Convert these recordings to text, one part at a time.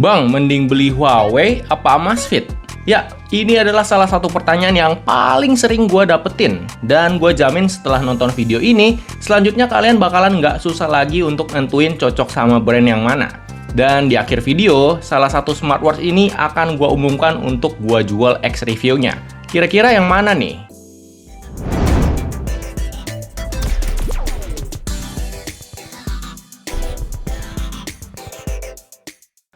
Bang, mending beli Huawei apa Amazfit? Ya, ini adalah salah satu pertanyaan yang paling sering gue dapetin. Dan gue jamin setelah nonton video ini, selanjutnya kalian bakalan nggak susah lagi untuk nentuin cocok sama brand yang mana. Dan di akhir video, salah satu smartwatch ini akan gue umumkan untuk gue jual X reviewnya. Kira-kira yang mana nih?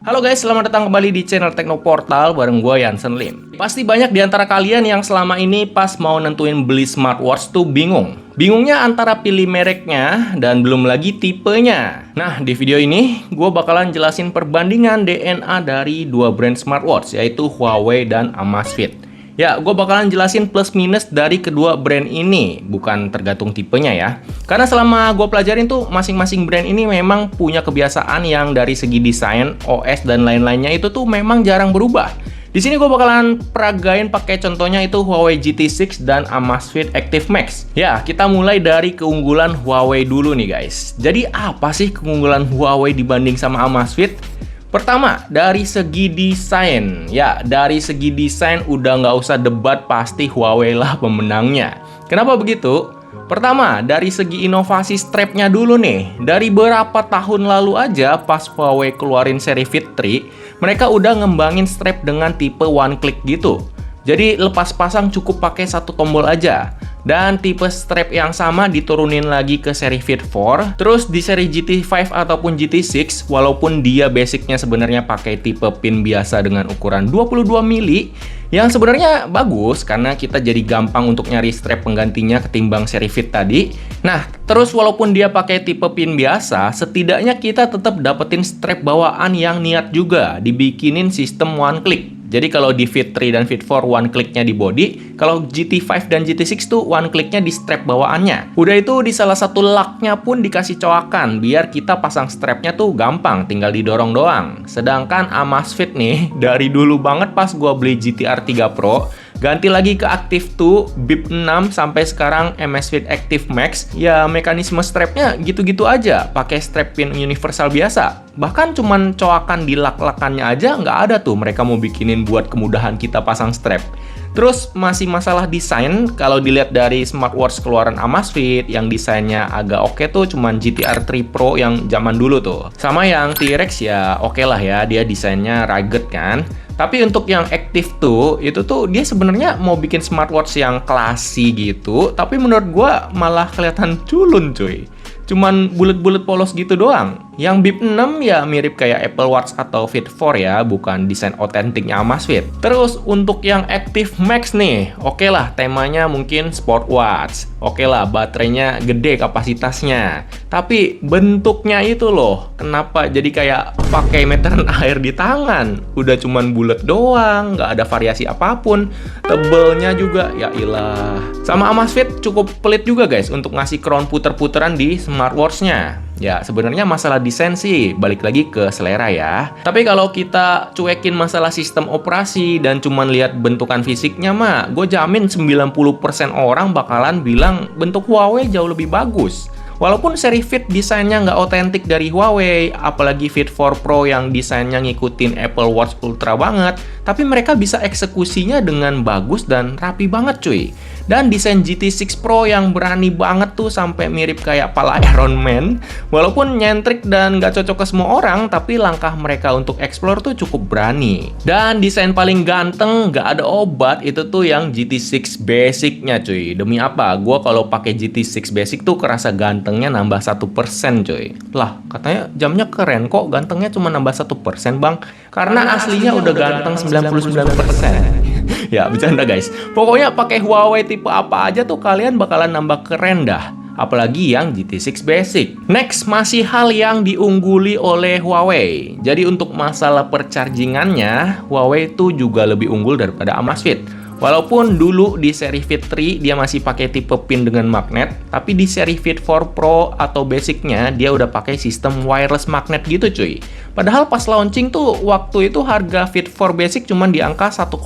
Halo guys, selamat datang kembali di channel Teknoportal bareng gue Yansen Lim. Pasti banyak di antara kalian yang selama ini pas mau nentuin beli smartwatch tuh bingung. Bingungnya antara pilih mereknya dan belum lagi tipenya. Nah, di video ini gue bakalan jelasin perbandingan DNA dari dua brand smartwatch, yaitu Huawei dan Amazfit. Ya, gue bakalan jelasin plus minus dari kedua brand ini, bukan tergantung tipenya ya. Karena selama gue pelajarin tuh, masing-masing brand ini memang punya kebiasaan yang dari segi desain, OS, dan lain-lainnya itu tuh memang jarang berubah. Di sini gue bakalan peragain pakai contohnya itu Huawei GT6 dan Amazfit Active Max. Ya, kita mulai dari keunggulan Huawei dulu nih guys. Jadi apa sih keunggulan Huawei dibanding sama Amazfit? Pertama, dari segi desain. Ya, dari segi desain udah nggak usah debat, pasti Huawei lah pemenangnya. Kenapa begitu? Pertama, dari segi inovasi strapnya dulu nih. Dari beberapa tahun lalu aja pas Huawei keluarin seri Fit 3, mereka udah ngembangin strap dengan tipe one click gitu. Jadi lepas pasang cukup pakai satu tombol aja. Dan tipe strap yang sama diturunin lagi ke seri Fit 4. Terus di seri GT5 ataupun GT6, walaupun dia basicnya sebenarnya pakai tipe pin biasa dengan ukuran 22 mili, yang sebenarnya bagus karena kita jadi gampang untuk nyari strap penggantinya ketimbang seri Fit tadi. Nah, terus walaupun dia pakai tipe pin biasa, setidaknya kita tetap dapetin strap bawaan yang niat juga, dibikinin sistem one click. Jadi kalau di Fit 3 dan Fit 4 one clicknya di body, kalau GT5 dan GT6 tuh one clicknya di strap bawaannya. Udah itu di salah satu laknya pun dikasih coakan, biar kita pasang strapnya tuh gampang, tinggal didorong doang. Sedangkan Amazfit nih, dari dulu banget pas gua beli GTR 3 Pro, ganti lagi ke Active 2, BIP 6, sampai sekarang Amazfit Active Max, ya mekanisme strapnya gitu-gitu aja, pakai strap pin universal biasa. Bahkan cuman coakan di lak-lakannya aja nggak ada tuh mereka mau bikinin buat kemudahan kita pasang strap. Terus masih masalah desain, kalau dilihat dari smartwatch keluaran Amazfit yang desainnya agak oke tuh cuman GTR 3 Pro yang zaman dulu tuh. Sama yang T-Rex ya oke lah ya, dia desainnya rugged kan. Tapi untuk yang Active tuh, itu tuh dia sebenarnya mau bikin smartwatch yang classy gitu, tapi menurut gua malah kelihatan culun cuy. Cuman bulet-bulet polos gitu doang. Yang BIP 6 ya mirip kayak Apple Watch atau Fit 4 ya, bukan desain otentiknya Amazfit. Terus untuk yang Active Max nih, oke lah temanya mungkin sport watch. Oke lah baterainya gede kapasitasnya. Tapi bentuknya itu loh, kenapa jadi kayak pakai meteran air di tangan? Udah cuman bulet doang, nggak ada variasi apapun. Tebelnya juga, ya ilah. Sama Amazfit cukup pelit juga guys untuk ngasih crown puter-puteran di smartwatch-nya. Ya, sebenarnya masalah desain sih balik lagi ke selera ya. Tapi kalau kita cuekin masalah sistem operasi dan cuman lihat bentukan fisiknya mah, gue jamin 90% orang bakalan bilang bentuk Huawei jauh lebih bagus. Walaupun seri Fit desainnya nggak otentik dari Huawei, apalagi Fit 4 Pro yang desainnya ngikutin Apple Watch Ultra banget, tapi mereka bisa eksekusinya dengan bagus dan rapi banget cuy. Dan desain GT6 Pro yang berani banget tuh sampai mirip kayak pala Iron Man. Walaupun nyentrik dan nggak cocok ke semua orang, tapi langkah mereka untuk explore tuh cukup berani. Dan desain paling ganteng, nggak ada obat, itu tuh yang GT6 Basicnya cuy. Demi apa? Gua kalau pakai GT6 Basic tuh kerasa gantengnya nambah 1% cuy. Lah, katanya jamnya keren kok, gantengnya cuma nambah 1% bang. Karena aslinya udah ganteng 99%. Ya, bercanda guys. Pokoknya pakai Huawei tipe apa aja tuh kalian bakalan nambah keren dah. Apalagi yang GT6 Basic. Next, masih hal yang diungguli oleh Huawei. Jadi untuk masalah perchargingannya, Huawei itu juga lebih unggul daripada Amazfit. Walaupun dulu di seri Fit 3 dia masih pakai tipe pin dengan magnet, tapi di seri Fit 4 Pro atau Basicnya dia udah pakai sistem wireless magnet gitu cuy. Padahal pas launching tuh waktu itu harga Fit 4 Basic cuma di angka 1,8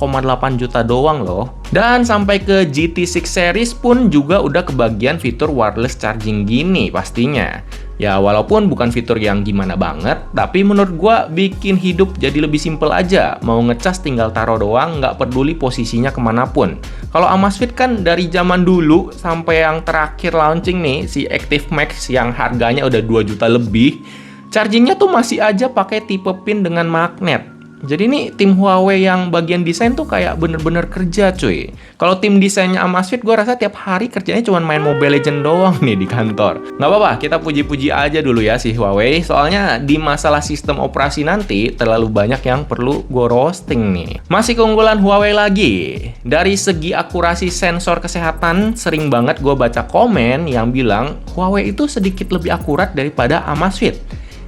juta doang loh. Dan sampai ke GT6 series pun juga udah kebagian fitur wireless charging gini pastinya. Ya walaupun bukan fitur yang gimana banget, tapi menurut gua bikin hidup jadi lebih simpel aja. Mau ngecas tinggal taruh doang, nggak peduli posisinya kemanapun. Kalau Amazfit kan dari zaman dulu sampai yang terakhir launching nih, si Active Max yang harganya udah 2 juta lebih, chargingnya tuh masih aja pakai tipe pin dengan magnet. Jadi nih tim Huawei yang bagian desain tuh kayak bener-bener kerja cuy. Kalau tim desainnya Amazfit, gue rasa tiap hari kerjanya cuma main Mobile Legends doang nih di kantor. Nggak apa-apa, kita puji-puji aja dulu ya si Huawei. Soalnya di masalah sistem operasi nanti terlalu banyak yang perlu gue roasting nih. Masih keunggulan Huawei lagi. Dari segi akurasi sensor kesehatan, sering banget gue baca komen yang bilang Huawei itu sedikit lebih akurat daripada Amazfit.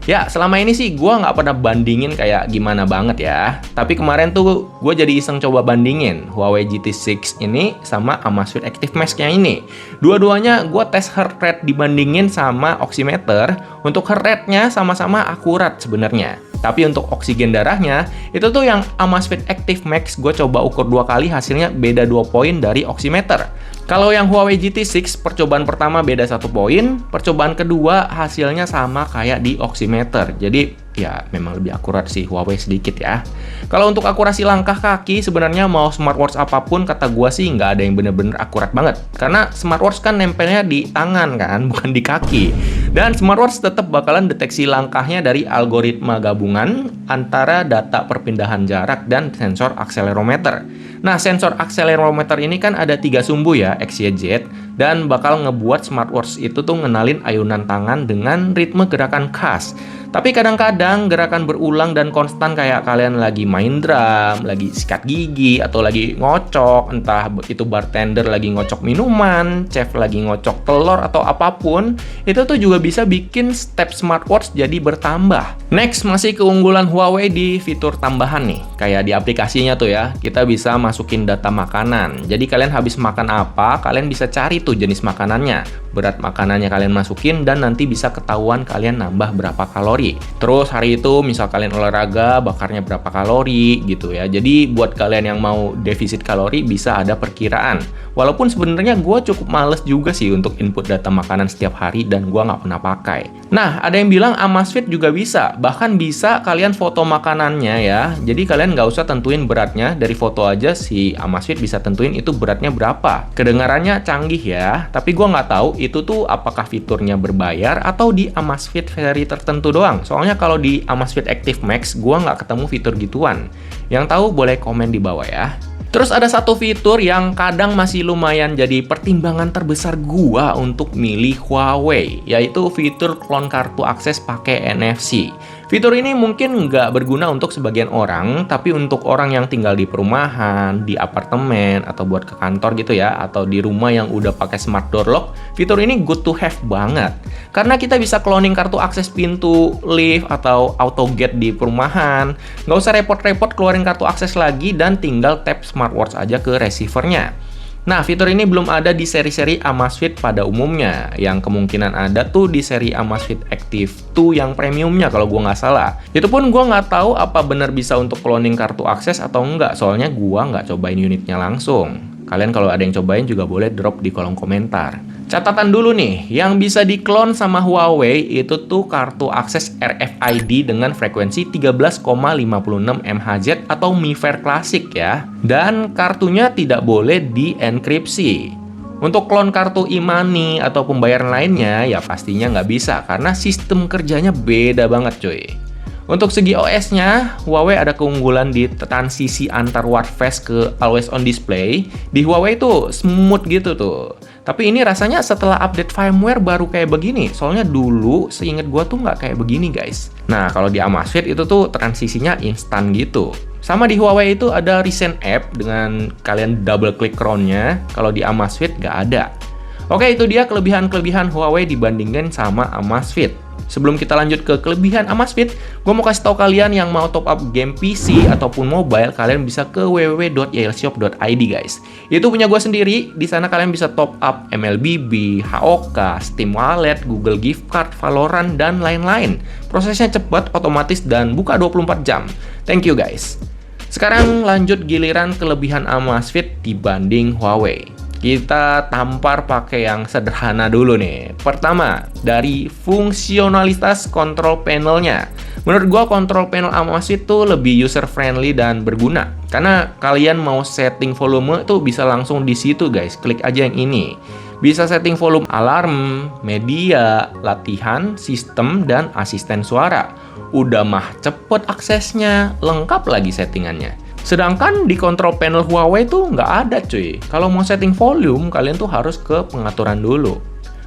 Ya, selama ini sih gue nggak pernah bandingin kayak gimana banget ya. Tapi kemarin tuh gue jadi iseng coba bandingin Huawei GT6 ini sama Amazfit Active Max-nya ini. Dua-duanya gue tes heart rate dibandingin sama oximeter. Untuk heart rate-nya sama-sama akurat sebenarnya. Tapi untuk oksigen darahnya, itu tuh yang Amazfit Active Max gue coba ukur 2 kali, hasilnya beda 2 poin dari oximeter. Kalau yang Huawei GT6, percobaan pertama beda 1 poin, percobaan kedua hasilnya sama kayak di oximeter. Jadi ya memang lebih akurat sih Huawei sedikit ya. Kalau untuk akurasi langkah kaki, sebenarnya mau smartwatch apapun kata gua sih nggak ada yang bener-bener akurat banget. Karena smartwatch kan nempelnya di tangan kan, bukan di kaki. Dan smartwatch tetap bakalan deteksi langkahnya dari algoritma gabungan antara data perpindahan jarak dan sensor akselerometer. Nah, sensor akselerometer ini kan ada 3 sumbu ya, X, Y, Z, dan bakal ngebuat smartwatch itu tuh ngenalin ayunan tangan dengan ritme gerakan khas. Tapi kadang-kadang gerakan berulang dan konstan kayak kalian lagi main drum, lagi sikat gigi, atau lagi ngocok, entah itu bartender lagi ngocok minuman, chef lagi ngocok telur, atau apapun, itu tuh juga bisa bikin step smartwatch jadi bertambah. Next, masih keunggulan Huawei di fitur tambahan nih. Kayak di aplikasinya tuh ya, kita bisa masukin data makanan. Jadi kalian habis makan apa, kalian bisa cari tuh jenis makanannya. Berat makanannya kalian masukin dan nanti bisa ketahuan kalian nambah berapa kalori. Terus hari itu misal kalian olahraga bakarnya berapa kalori gitu ya. Jadi buat kalian yang mau defisit kalori bisa ada perkiraan. Walaupun sebenarnya gue cukup males juga sih untuk input data makanan setiap hari dan gue nggak pernah pakai. Nah, ada yang bilang Amazfit juga bisa. Bahkan bisa kalian foto makanannya ya. Jadi kalian nggak usah tentuin beratnya. Dari foto aja si Amazfit bisa tentuin itu beratnya berapa. Kedengarannya canggih ya. Tapi gue nggak tahu itu tuh apakah fiturnya berbayar atau di Amazfit seri tertentu doang. Soalnya kalau di Amazfit Active Max, gua nggak ketemu fitur gituan. Yang tahu boleh komen di bawah ya. Terus ada satu fitur yang kadang masih lumayan jadi pertimbangan terbesar gua untuk milih Huawei, yaitu fitur klon kartu akses pakai NFC. Fitur ini mungkin nggak berguna untuk sebagian orang, tapi untuk orang yang tinggal di perumahan, di apartemen, atau buat ke kantor gitu ya, atau di rumah yang udah pakai smart door lock, fitur ini good to have banget. Karena kita bisa cloning kartu akses pintu, lift, atau auto gate di perumahan. Nggak usah repot-repot keluarin kartu akses lagi dan tinggal tap smartwatch aja ke receivernya. Nah, fitur ini belum ada di seri-seri Amazfit pada umumnya. Yang kemungkinan ada tuh di seri Amazfit Active 2 yang premiumnya kalau gua nggak salah. Itu pun gua nggak tahu apa benar bisa untuk cloning kartu akses atau enggak, soalnya gua nggak cobain unitnya langsung. Kalian kalau ada yang cobain juga boleh drop di kolom komentar. Catatan dulu nih, yang bisa diklon sama Huawei itu tuh kartu akses RFID dengan frekuensi 13,56 MHz atau Mi Fair Classic ya. Dan kartunya tidak boleh dienkripsi. Untuk klon kartu e-money atau pembayaran lainnya ya pastinya nggak bisa karena sistem kerjanya beda banget cuy. Untuk segi OS-nya, Huawei ada keunggulan di transisi antar watchface ke always on display. Di Huawei tuh smooth gitu tuh. Tapi ini rasanya setelah update firmware baru kayak begini. Soalnya dulu seinget gua tuh nggak kayak begini guys. Nah, kalau di Amazfit itu tuh transisinya instan gitu. Sama di Huawei itu ada recent app dengan kalian double klik crown-nya. Kalau di Amazfit nggak ada. Oke, itu dia kelebihan-kelebihan Huawei dibandingkan sama Amazfit. Sebelum kita lanjut ke kelebihan Amazfit, gue mau kasih tahu kalian yang mau top up game PC ataupun mobile, kalian bisa ke www.yailshop.id guys. Itu punya gue sendiri. Di sana kalian bisa top up MLBB, HOK, Steam Wallet, Google Gift Card, Valorant, dan lain-lain. Prosesnya cepat, otomatis, dan buka 24 jam. Thank you guys. Sekarang lanjut giliran kelebihan Amazfit dibanding Huawei. Kita tampar pakai yang sederhana dulu nih. Pertama, dari fungsionalitas control panelnya. Menurut gua control panel Amazfit tuh lebih user friendly dan berguna. Karena kalian mau setting volume tuh bisa langsung di situ guys. Klik aja yang ini. Bisa setting volume alarm, media, latihan, sistem, dan asisten suara. Udah mah cepet aksesnya, lengkap lagi settingannya. Sedangkan di control panel Huawei tuh nggak ada cuy. Kalau mau setting volume, kalian tuh harus ke pengaturan dulu.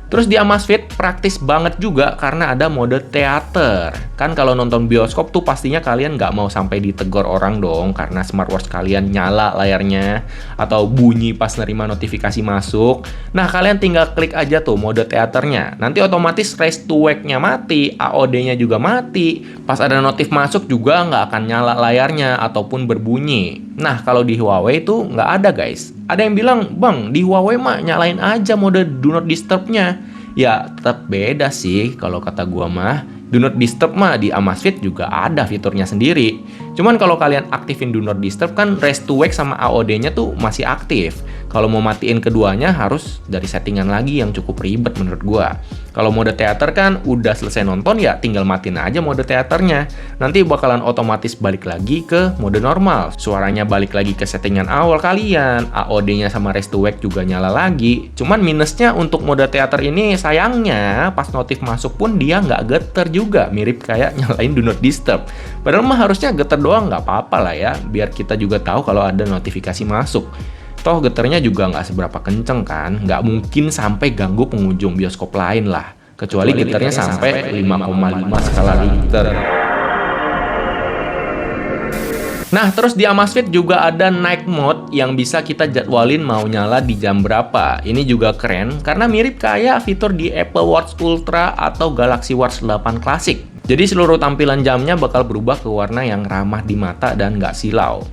Terus di Amazfit praktis banget juga karena ada mode theater. Kan kalau nonton bioskop tuh pastinya kalian nggak mau sampai ditegur orang dong karena smartwatch kalian nyala layarnya atau bunyi pas nerima notifikasi masuk. Nah, kalian tinggal klik aja tuh mode theaternya. Nanti otomatis raise to wake-nya mati, AOD-nya juga mati. Pas ada notif masuk juga nggak akan nyala layarnya ataupun berbunyi. Nah, kalau di Huawei tuh nggak ada guys. Ada yang bilang, bang, di Huawei mah nyalain aja mode do not disturb-nya. Ya, tetap beda sih kalau kata gua mah. Do not disturb mah di Amazfit juga ada fiturnya sendiri. Cuman kalau kalian aktifin do not disturb kan raise to wake sama AOD-nya tuh masih aktif. Kalau mau matiin keduanya harus dari settingan lagi yang cukup ribet menurut gua. Kalau mode theater kan udah selesai nonton ya tinggal matiin aja mode theaternya. Nanti bakalan otomatis balik lagi ke mode normal. Suaranya balik lagi ke settingan awal kalian. AOD-nya sama raise to wake juga nyala lagi. Cuman minusnya untuk mode theater ini sayangnya pas notif masuk pun dia nggak geter juga. Mirip kayak nyalain do not disturb. Padahal mah harusnya geter doang nggak apa-apa lah ya. Biar kita juga tahu kalau ada notifikasi masuk. Toh geternya juga nggak seberapa kenceng kan, nggak mungkin sampai ganggu pengunjung bioskop lain lah. Kecuali geternya sampai 5,5 skala Richter. Nah, terus di Amazfit juga ada night mode yang bisa kita jadwalin mau nyala di jam berapa. Ini juga keren karena mirip kayak fitur di Apple Watch Ultra atau Galaxy Watch 8 Classic. Jadi seluruh tampilan jamnya bakal berubah ke warna yang ramah di mata dan nggak silau.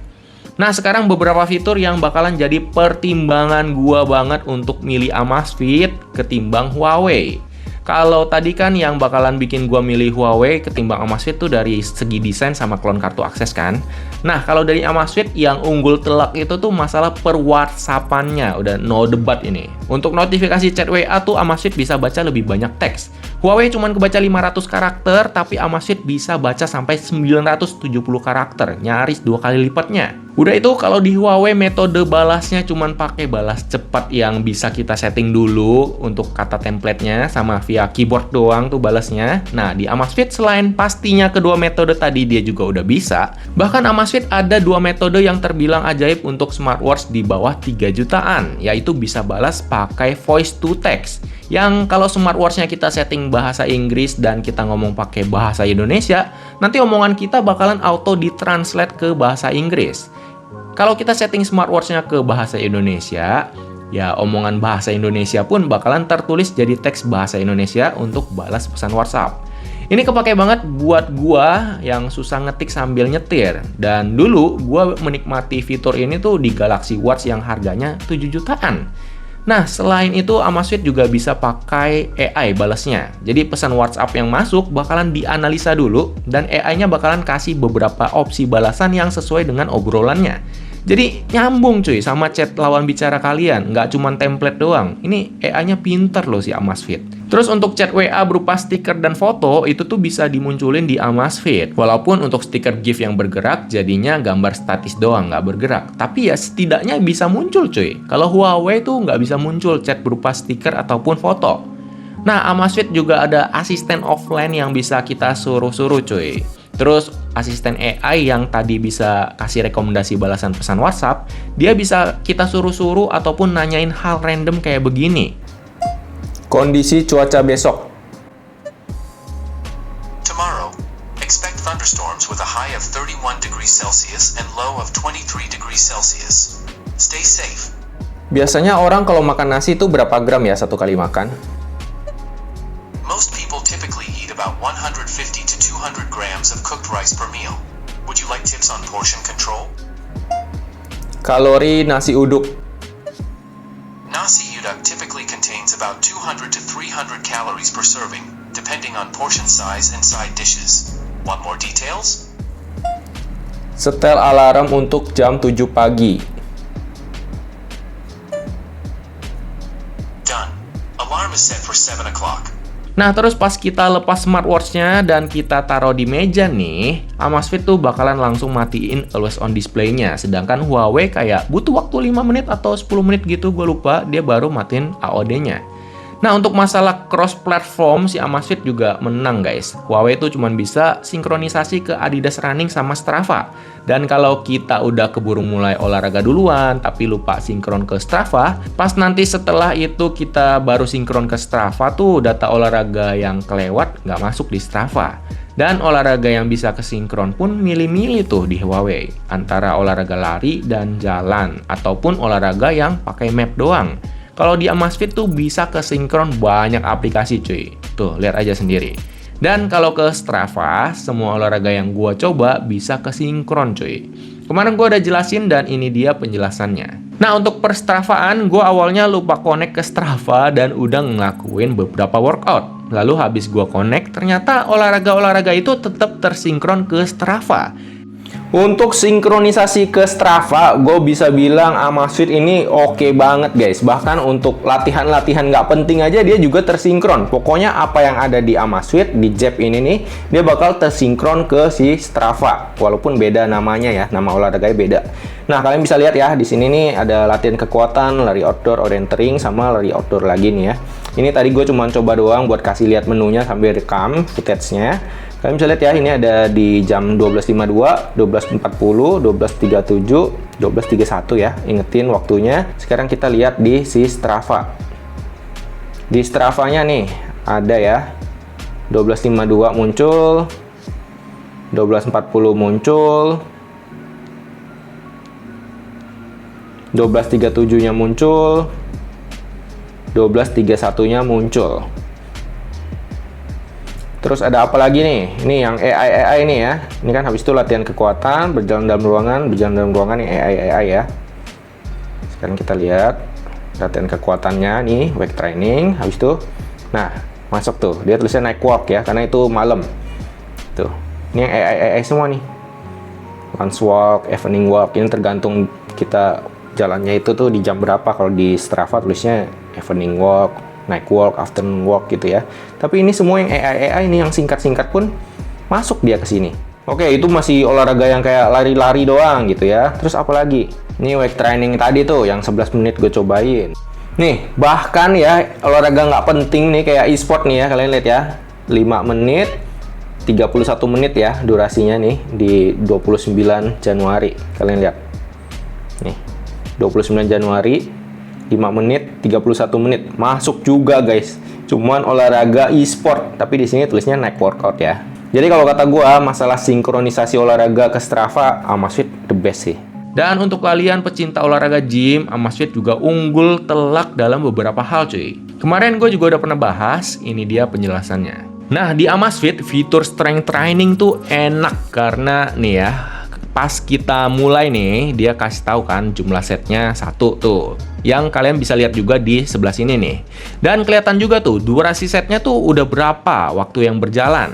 Nah, sekarang beberapa fitur yang bakalan jadi pertimbangan gua banget untuk milih Amazfit ketimbang Huawei. Kalau tadi kan yang bakalan bikin gua milih Huawei ketimbang Amazfit tuh dari segi desain sama klon kartu akses kan. Nah, kalau dari Amazfit yang unggul telak itu tuh masalah per WhatsApp-annya, udah no debat ini. Untuk notifikasi chat WA tuh Amazfit bisa baca lebih banyak teks. Huawei cuma kebaca 500 karakter, tapi Amazfit bisa baca sampai 970 karakter, nyaris 2 kali lipatnya. Udah itu kalau di Huawei metode balasnya cuma pakai balas cepat yang bisa kita setting dulu untuk kata template-nya sama via keyboard doang tuh balasnya. Nah, di Amazfit selain pastinya kedua metode tadi dia juga udah bisa, bahkan Amazfit ada 2 metode yang terbilang ajaib untuk smartwatch di bawah 3 jutaan, yaitu bisa balas pakai voice to text. Yang kalau smartwatch-nya kita setting bahasa Inggris dan kita ngomong pakai bahasa Indonesia, nanti omongan kita bakalan auto ditranslate ke bahasa Inggris. Kalau kita setting smartwatch-nya ke bahasa Indonesia, ya omongan bahasa Indonesia pun bakalan tertulis jadi teks bahasa Indonesia untuk balas pesan WhatsApp. Ini kepake banget buat gua yang susah ngetik sambil nyetir. Dan dulu gua menikmati fitur ini tuh di Galaxy Watch yang harganya 7 jutaan. Nah, selain itu Amazfit juga bisa pakai AI balasnya. Jadi pesan WhatsApp yang masuk bakalan dianalisa dulu dan AI-nya bakalan kasih beberapa opsi balasan yang sesuai dengan obrolannya. Jadi nyambung cuy sama chat lawan bicara kalian, nggak cuma template doang. Ini AI-nya pinter loh si Amazfit. Terus untuk chat WA berupa stiker dan foto itu tuh bisa dimunculin di Amazfit. Walaupun untuk stiker GIF yang bergerak jadinya gambar statis doang, nggak bergerak. Tapi ya setidaknya bisa muncul cuy. Kalau Huawei tuh nggak bisa muncul chat berupa stiker ataupun foto. Nah, Amazfit juga ada asisten offline yang bisa kita suruh-suruh cuy. Terus asisten AI yang tadi bisa kasih rekomendasi balasan pesan WhatsApp, dia bisa kita suruh-suruh ataupun nanyain hal random kayak begini. Kondisi cuaca besok. Tomorrow, expect thunderstorms with a high of 31 degrees Celsius and low of 23 degrees Celsius. Stay safe. Biasanya orang kalau makan nasi itu berapa gram ya satu kali makan? Most people typically eat about 150 to 200 grams of cooked rice per meal. Would you like tips on portion control? Kalori nasi uduk. Nasi uduk typically contains about 200 to 300 calories per serving, depending on portion size and side dishes. Want more details? Setel alarm untuk jam 7 pagi. Nah, terus pas kita lepas smartwatch-nya dan kita taruh di meja nih, Amazfit tuh bakalan langsung matiin always on display-nya. Sedangkan Huawei kayak butuh waktu 5 menit atau 10 menit gitu, gue lupa, dia baru matiin AOD-nya. Nah, untuk masalah cross-platform, si Amazfit juga menang, guys. Huawei tuh cuma bisa sinkronisasi ke Adidas Running sama Strava. Dan kalau kita udah keburu mulai olahraga duluan, tapi lupa sinkron ke Strava, pas nanti setelah itu kita baru sinkron ke Strava tuh, data olahraga yang kelewat nggak masuk di Strava. Dan olahraga yang bisa kesinkron pun milih-milih tuh di Huawei. Antara olahraga lari dan jalan, ataupun olahraga yang pakai map doang. Kalau di Amazfit tuh bisa kesinkron banyak aplikasi cuy. Tuh, lihat aja sendiri. Dan kalau ke Strava, semua olahraga yang gua coba bisa kesinkron cuy. Kemarin gua udah jelasin dan ini dia penjelasannya. Nah, untuk perstravaan, gua awalnya lupa connect ke Strava dan udah ngelakuin beberapa workout. Lalu habis gua connect, ternyata olahraga-olahraga itu tetap tersinkron ke Strava. Untuk sinkronisasi ke Strava, gue bisa bilang Amazfit ini oke banget guys. Bahkan untuk latihan-latihan nggak penting aja dia juga tersinkron. Pokoknya apa yang ada di Amazfit, di Jeb ini nih, dia bakal tersinkron ke si Strava. Walaupun beda namanya ya, nama olahraganya beda. Nah, kalian bisa lihat ya, di sini nih ada latihan kekuatan, lari outdoor, orientering, sama lari outdoor lagi nih ya. Ini tadi gue cuma coba doang buat kasih lihat menunya sambil rekam footage-nya. Kalian bisa lihat ya, ini ada di jam 12.52, 12.40, 12.37, 12.31 ya. Ingetin waktunya. Sekarang kita lihat di si Strava. Di Strava-nya nih ada ya, 12.52 muncul, 12.40 muncul, 12.37-nya muncul, 12.31-nya muncul. Terus ada apa lagi nih? Ini yang AI ini ya. Ini kan habis itu latihan kekuatan, berjalan dalam ruangan ini AI ya. Sekarang kita lihat latihan kekuatannya nih, weight training. Habis itu, nah masuk tuh. Dia tulisnya night walk ya, karena itu malam. Tuh, ini yang AI semua nih. Lunch walk, evening walk. Ini tergantung kita jalannya itu tuh di jam berapa. Kalau di Strava tulisnya evening walk, night walk, afternoon walk gitu ya. Tapi ini semua yang AI ini yang singkat-singkat pun masuk dia ke sini. Oke, itu masih olahraga yang kayak lari-lari doang gitu ya. Terus apa lagi? Ini weight training tadi tuh yang 11 menit gue cobain. Nih, bahkan ya olahraga nggak penting nih kayak e-sport nih ya, kalian lihat ya. 5 menit 31 menit ya durasinya nih di 29 Januari. Kalian lihat. Nih, 29 Januari 5 menit 31 menit masuk juga guys. Cuman olahraga e-sport, tapi di sini tulisnya night workout ya. Jadi kalau kata gua masalah sinkronisasi olahraga ke Strava, Amazfit the best sih. Dan untuk kalian pecinta olahraga gym, Amazfit juga unggul telak dalam beberapa hal cuy. Kemarin gue juga udah pernah bahas, ini dia penjelasannya. Nah, di Amazfit fitur strength training tuh enak karena nih ya, pas kita mulai nih, dia kasih tahu kan jumlah setnya 1 tuh. Yang kalian bisa lihat juga di sebelah sini nih. Dan kelihatan juga tuh durasi setnya tuh udah berapa waktu yang berjalan.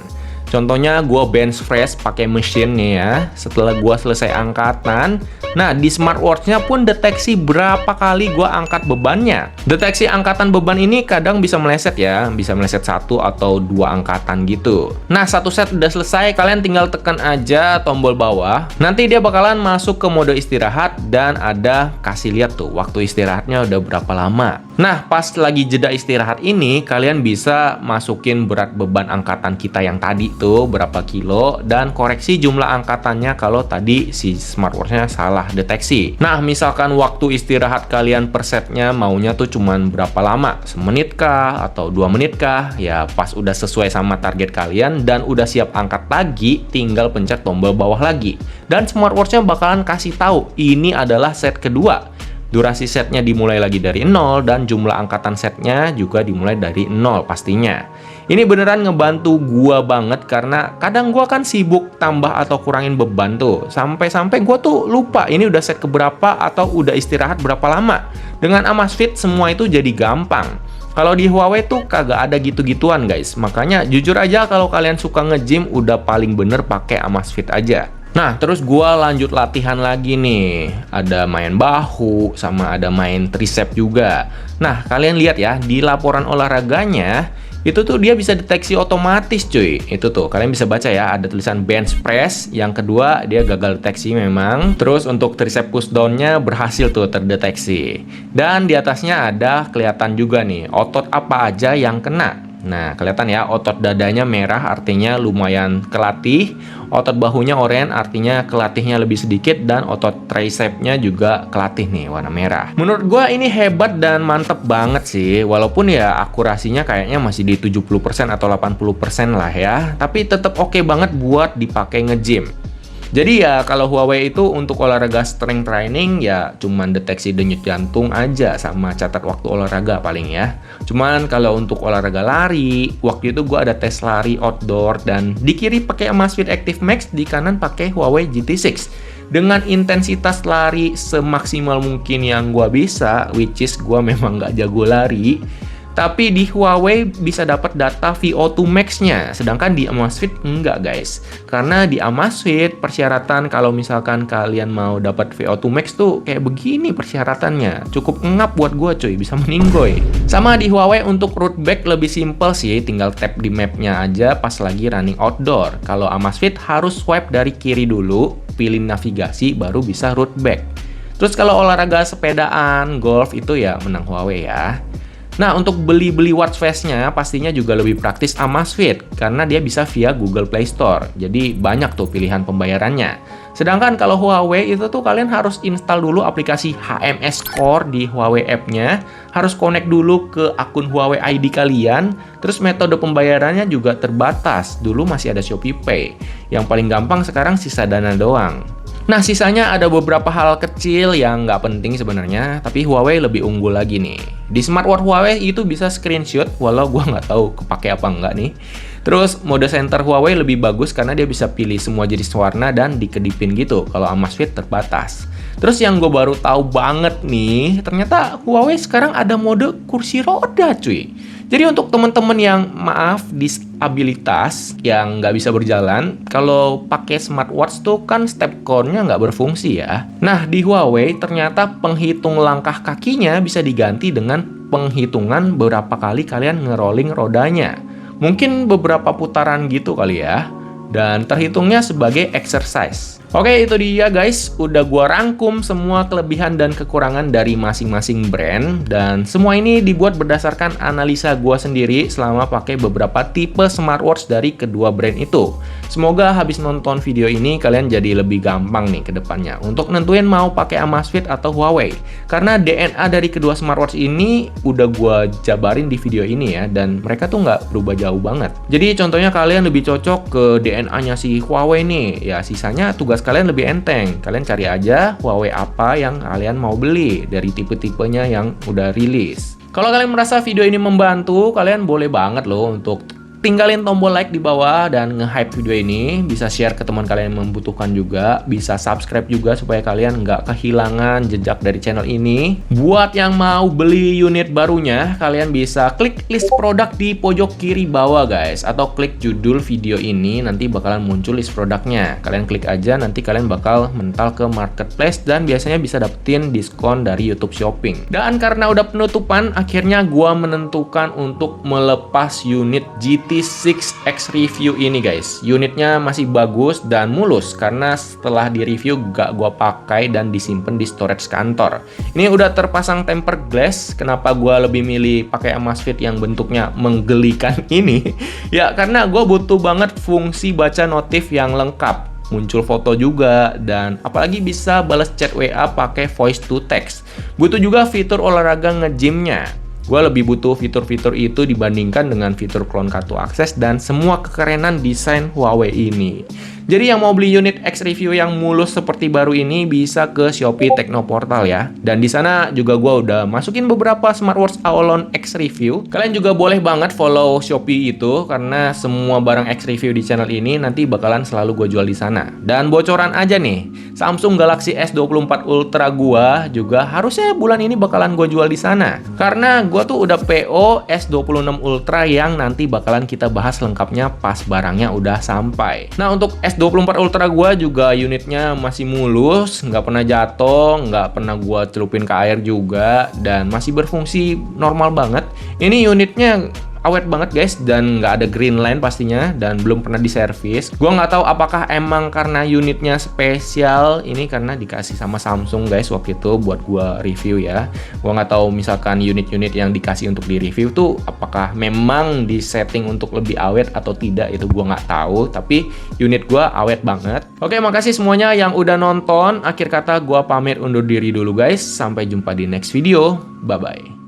Contohnya gue bench press pakai mesin nih ya. Setelah gue selesai angkatan, nah di smartwatch-nya pun deteksi berapa kali gue angkat bebannya. Deteksi angkatan beban ini kadang bisa meleset ya, bisa meleset 1 atau 2 angkatan gitu. Nah, satu set udah selesai, kalian tinggal tekan aja tombol bawah. Nanti dia bakalan masuk ke mode istirahat dan ada kasih lihat tuh waktu istirahatnya udah berapa lama. Nah, pas lagi jeda istirahat ini, kalian bisa masukin berat beban angkatan kita yang tadi tuh berapa kilo dan koreksi jumlah angkatannya kalau tadi si smartwatch-nya salah deteksi. Nah, misalkan waktu istirahat kalian per setnya maunya tuh cuman berapa lama? Semenit kah? Atau 2 menit kah? Ya pas udah sesuai sama target kalian dan udah siap angkat lagi, tinggal pencet tombol bawah lagi. Dan smartwatch-nya bakalan kasih tahu ini adalah set kedua. Durasi setnya dimulai lagi dari 0 dan jumlah angkatan setnya juga dimulai dari 0 pastinya. Ini beneran ngebantu gua banget karena kadang gua kan sibuk tambah atau kurangin beban tuh. Sampai-sampai gua tuh lupa ini udah set keberapa atau udah istirahat berapa lama. Dengan Amazfit semua itu jadi gampang. Kalau di Huawei tuh kagak ada gitu-gituan guys. Makanya jujur aja kalau kalian suka nge-gym udah paling bener pakai Amazfit aja. Nah, terus gua lanjut latihan lagi nih. Ada main bahu, sama ada main tricep juga. Nah, kalian lihat ya, di laporan olahraganya, itu tuh dia bisa deteksi otomatis cuy. Itu tuh, kalian bisa baca ya, ada tulisan bench press. Yang kedua, dia gagal deteksi memang. Terus untuk tricep push down-nya berhasil tuh terdeteksi. Dan di atasnya ada kelihatan juga nih, otot apa aja yang kena. Nah, kelihatan ya, otot dadanya merah artinya lumayan kelatih, otot bahunya oranye artinya kelatihnya lebih sedikit, dan otot tricepnya juga kelatih nih, warna merah. Menurut gua ini hebat dan mantep banget sih, walaupun ya akurasinya kayaknya masih di 70% atau 80% lah ya, tapi tetap oke banget buat dipakai nge-gym. Jadi ya kalau Huawei itu untuk olahraga strength training ya cuman deteksi denyut jantung aja sama catat waktu olahraga paling ya. Cuman kalau untuk olahraga lari, waktu itu gua ada tes lari outdoor dan di kiri pakai Amazfit Active Max, di kanan pakai Huawei GT6. Dengan intensitas lari semaksimal mungkin yang gua bisa, which is gua memang nggak jago lari. Tapi di Huawei bisa dapat data VO2 Max-nya, sedangkan di Amazfit enggak guys. Karena di Amazfit persyaratan kalau misalkan kalian mau dapat VO2 Max tuh kayak begini persyaratannya. Cukup ngap buat gua cuy, bisa meninggoy. Sama di Huawei untuk route back lebih simple sih, tinggal tap di map-nya aja pas lagi running outdoor. Kalau Amazfit harus swipe dari kiri dulu, pilih navigasi baru bisa route back. Terus kalau olahraga sepedaan, golf itu ya menang Huawei ya. Nah, untuk beli watch face-nya pastinya juga lebih praktis Amazfit karena dia bisa via Google Play Store. Jadi banyak tuh pilihan pembayarannya. Sedangkan kalau Huawei itu tuh kalian harus install dulu aplikasi HMS Core di Huawei app-nya, harus connect dulu ke akun Huawei ID kalian, terus metode pembayarannya juga terbatas. Dulu masih ada Shopee Pay. Yang paling gampang sekarang sisa Dana doang. Nah, sisanya ada beberapa hal kecil yang nggak penting sebenarnya, tapi Huawei lebih unggul lagi nih. Di smartwatch Huawei itu bisa screenshot, walau gua nggak tahu kepake apa nggak nih. Terus, mode center Huawei lebih bagus karena dia bisa pilih semua jenis warna dan dikedipin gitu, kalau Amazfit terbatas. Terus yang gue baru tahu banget nih, ternyata Huawei sekarang ada mode kursi roda cuy. Jadi untuk teman-teman yang maaf disabilitas yang nggak bisa berjalan, kalau pakai smartwatch tuh kan step count-nya nggak berfungsi ya. Nah di Huawei ternyata penghitung langkah kakinya bisa diganti dengan penghitungan berapa kali kalian ngerolling rodanya. Mungkin beberapa putaran gitu kali ya. Dan terhitungnya sebagai exercise. Oke, itu dia guys, udah gua rangkum semua kelebihan dan kekurangan dari masing-masing brand, dan semua ini dibuat berdasarkan analisa gua sendiri selama pakai beberapa tipe smartwatch dari kedua brand itu. Semoga habis nonton video ini kalian jadi lebih gampang nih ke depannya untuk nentuin mau pakai Amazfit atau Huawei. Karena DNA dari kedua smartwatch ini udah gua jabarin di video ini ya, dan mereka tuh nggak berubah jauh banget. Jadi contohnya kalian lebih cocok ke DNA-nya si Huawei nih, ya sisanya tugas kalian lebih enteng. Kalian cari aja Huawei apa yang kalian mau beli dari tipe-tipenya yang udah rilis. Kalau kalian merasa video ini membantu, kalian boleh banget loh untuk tinggalin tombol like di bawah dan nge-hype video ini. Bisa share ke teman kalian yang membutuhkan juga. Bisa subscribe juga supaya kalian nggak kehilangan jejak dari channel ini. Buat yang mau beli unit barunya, kalian bisa klik list produk di pojok kiri bawah guys. Atau klik judul video ini, nanti bakalan muncul list produknya. Kalian klik aja, nanti kalian bakal mental ke marketplace dan biasanya bisa dapetin diskon dari YouTube Shopping. Dan karena udah penutupan, akhirnya gua menentukan untuk melepas unit GT6X review ini guys. Unitnya masih bagus dan mulus karena setelah di review gak gua pakai dan disimpan di storage kantor. Ini udah terpasang tempered glass. Kenapa gua lebih milih pakai Amazfit yang bentuknya menggelikan ini? Ya karena gua butuh banget fungsi baca notif yang lengkap. Muncul foto juga, dan apalagi bisa balas chat WA pakai voice to text. Butuh juga fitur olahraga nge-gymnya. Gue lebih butuh fitur-fitur itu dibandingkan dengan fitur clone kartu akses dan semua kekerenan desain Huawei ini. Jadi yang mau beli unit X review yang mulus seperti baru ini bisa ke Shopee Teknoportal ya. Dan di sana juga gue udah masukin beberapa smartwatch Aolon X review. Kalian juga boleh banget follow Shopee itu karena semua barang X review di channel ini nanti bakalan selalu gue jual di sana. Dan bocoran aja nih, Samsung Galaxy S24 Ultra gue juga harusnya bulan ini bakalan gue jual di sana. Karena gue tuh udah PO S26 Ultra yang nanti bakalan kita bahas lengkapnya pas barangnya udah sampai. Nah untuk S26 24 Ultra gua juga unitnya masih mulus, nggak pernah jatuh, nggak pernah gua celupin ke air juga, dan masih berfungsi normal banget. Ini unitnya awet banget guys, dan nggak ada green line pastinya, dan belum pernah diservis. Gua nggak tahu apakah emang karena unitnya spesial ini karena dikasih sama Samsung guys waktu itu buat gua review ya. Gua nggak tahu misalkan unit-unit yang dikasih untuk di review tuh apakah memang disetting untuk lebih awet atau tidak, itu gua nggak tahu. Tapi unit gua awet banget. Oke, makasih semuanya yang udah nonton. Akhir kata gua pamit undur diri dulu guys. Sampai jumpa di next video. Bye bye.